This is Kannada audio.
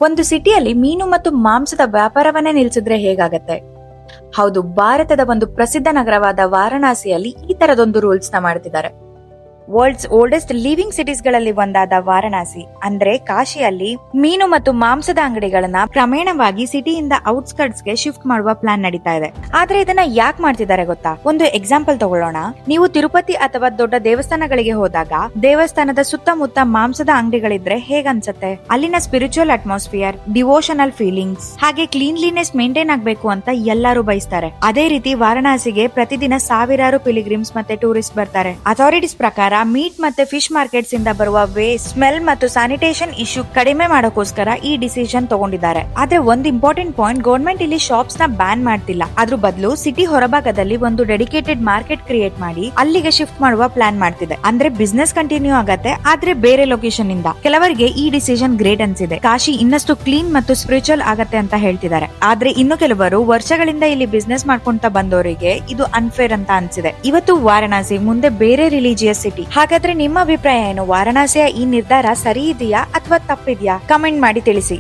ಒಂದು ಸಿಟಿಯಲ್ಲಿ ಮೀನು ಮತ್ತು ಮಾಂಸದ ವ್ಯಾಪಾರವನ್ನೇ ನಿಲ್ಸಿದ್ರೆ ಹೇಗಾಗತ್ತೆ? ಹೌದು, ಭಾರತದ ಒಂದು ಪ್ರಸಿದ್ಧ ನಗರವಾದ ವಾರಣಾಸಿಯಲ್ಲಿ ಈ ತರದೊಂದು ರೂಲ್ಸ್ ನ ಮಾಡ್ತಿದ್ದಾರೆ. ವರ್ಲ್ಡ್ಸ್ ಓಲ್ಡೆಸ್ಟ್ ಲಿವಿಂಗ್ ಸಿಟೀಸ್ ಗಳಲ್ಲಿ ಒಂದಾದ ವಾರಣಾಸಿ ಅಂದ್ರೆ ಕಾಶಿಯಲ್ಲಿ ಮೀನು ಮತ್ತು ಮಾಂಸದ ಅಂಗಡಿಗಳನ್ನ ಕ್ರಮೇಣವಾಗಿ ಸಿಟಿಯಿಂದ ಔಟ್ಸ್ಕರ್ಟ್ಸ್ ಗೆ ಶಿಫ್ಟ್ ಮಾಡುವ ಪ್ಲಾನ್ ನಡೀತಾ ಇದೆ. ಆದ್ರೆ ಇದನ್ನ ಯಾಕೆ ಮಾಡ್ತಿದ್ದಾರೆ ಗೊತ್ತಾ? ಒಂದು ಎಕ್ಸಾಂಪಲ್ ತಗೊಳ್ಳೋಣ. ನೀವು ತಿರುಪತಿ ಅಥವಾ ದೊಡ್ಡ ದೇವಸ್ಥಾನಗಳಿಗೆ ಹೋದಾಗ ದೇವಸ್ಥಾನದ ಸುತ್ತಮುತ್ತ ಮಾಂಸದ ಅಂಗಡಿಗಳಿದ್ರೆ ಹೇಗನ್ಸತ್ತೆ? ಅಲ್ಲಿನ ಸ್ಪಿರಿಚುವಲ್ ಅಟ್ಮಾಸ್ಫಿಯರ್, ಡಿವೋಷನಲ್ ಫೀಲಿಂಗ್ಸ್ ಹಾಗೆ ಕ್ಲೀನ್ಲಿನೆಸ್ ಮೇಂಟೈನ್ ಆಗ್ಬೇಕು ಅಂತ ಎಲ್ಲರೂ ಬಯಸ್ತಾರೆ. ಅದೇ ರೀತಿ ವಾರಣಾಸಿಗೆ ಪ್ರತಿದಿನ ಸಾವಿರಾರು ಪಿಲಿಗ್ರಿಮ್ಸ್ ಮತ್ತೆ ಟೂರಿಸ್ಟ್ ಬರ್ತಾರೆ. ಅಥಾರಿಟೀಸ್ ಪ್ರಕಾರ ಮೀಟ್ ಮತ್ತೆ ಫಿಶ್ ಮಾರ್ಕೆಟ್ಸ್ ಇಂದ ಬರುವ ವೇಸ್ಟ್, ಸ್ಮೆಲ್ ಮತ್ತು ಸ್ಯಾನಿಟೇಷನ್ ಇಶ್ಯೂ ಕಡಿಮೆ ಮಾಡೋಕೋಸ್ಕರ ಈ ಡಿಸಿಷನ್ ತಗೊಂಡಿದ್ದಾರೆ. ಆದ್ರೆ ಒಂದು ಇಂಪಾರ್ಟೆಂಟ್ ಪಾಯಿಂಟ್, ಗವರ್ಮೆಂಟ್ ಇಲ್ಲಿ ಶಾಪ್ಸ್ ನ ಬ್ಯಾನ್ ಮಾಡ್ತಿಲ್ಲ. ಅದ್ರ ಬದಲು ಸಿಟಿ ಹೊರಭಾಗದಲ್ಲಿ ಒಂದು ಡೆಡಿಕೇಟೆಡ್ ಮಾರ್ಕೆಟ್ ಕ್ರಿಯೇಟ್ ಮಾಡಿ ಅಲ್ಲಿಗೆ ಶಿಫ್ಟ್ ಮಾಡುವ ಪ್ಲಾನ್ ಮಾಡ್ತಿದೆ. ಅಂದ್ರೆ ಬಿಸ್ನೆಸ್ ಕಂಟಿನ್ಯೂ ಆಗತ್ತೆ, ಆದ್ರೆ ಬೇರೆ ಲೊಕೇಶನ್ ಇಂದ. ಕೆಲವರಿಗೆ ಈ ಡಿಸಿಷನ್ ಗ್ರೇಟ್ ಅನ್ಸಿದೆ. ಕಾಶಿ ಇನ್ನಷ್ಟು ಕ್ಲೀನ್ ಮತ್ತು ಸ್ಪಿರಿಚುವಲ್ ಆಗತ್ತೆ ಅಂತ ಹೇಳ್ತಿದ್ದಾರೆ. ಆದ್ರೆ ಇನ್ನು ಕೆಲವರು ವರ್ಷಗಳಿಂದ ಇಲ್ಲಿ ಬಿಸ್ನೆಸ್ ಮಾಡ್ಕೊಂತ ಬಂದವರಿಗೆ ಇದು ಅನ್ಫೇರ್ ಅಂತ ಅನ್ಸಿದೆ. ಇವತ್ತು ವಾರಣಾಸಿ, ಮುಂದೆ ಬೇರೆ ರಿಲಿಜಿಯಸ್ ಸಿಟಿ. ಹಾಗಾದ್ರೆ ನಿಮ್ಮ ಅಭಿಪ್ರಾಯ ಏನು? ವಾರಣಾಸಿಯ ಈ ನಿರ್ಧಾರ ಸರಿ ಇದೆಯಾ ಅಥವಾ ತಪ್ಪಿದ್ಯಾ? ಕಮೆಂಟ್ ಮಾಡಿ ತಿಳಿಸಿ.